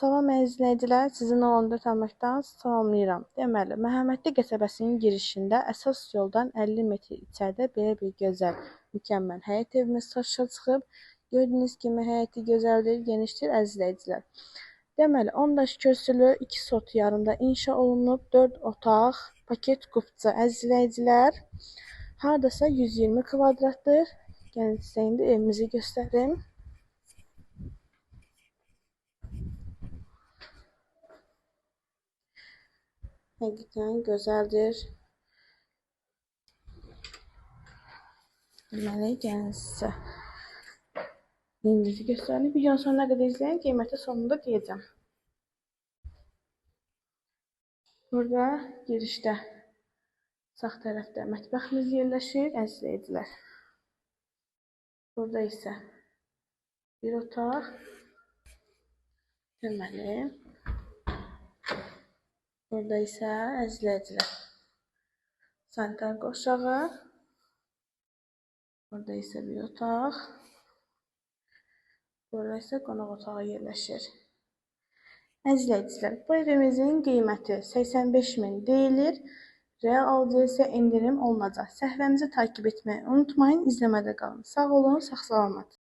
Salam izləyicilər, sizi 14 almaqdan salamlayıram. Deməli, Məhəmmədli qəsəbəsinin girişində əsas yoldan 50 metr içəridə belə bir gözəl, mükəmməl həyət evimiz satışa çıxıb. Gördüyünüz kimi həyəti gözəldir, genişdir əzizləyicilər. Deməli, 10 daş körsülü, 2 sot yarımda inşa olunub, 4 otaq, paket qupça əzizləyicilər. Hardasa 120 kvadratdır. Gəlin sizə indi evimizi göstərim. Həqiqətən gözəldir. Deməli, gəlin sizə evimizi göstərim. Videonun sonuna qədər izləyin, qiyməti sonunda deyəcəm. Burada girişdə sağ tərəfdə mətbəximiz yerləşir, əzizləyicilər. Burada isə bir otaq. Deməli, burada isə əzizləyicilər sanitar qoşağı. Burada isə bir otaq. Burada isə qonaq otağı yerləşir. Əzizləyicilər, bu evimizin qiyməti 85.000 deyilir. Real alıcıya isə endirim olunacaq. Səhifəmizi takip etməyi unutmayın, izləmədə qalın. Sağ olun, sağ salamat.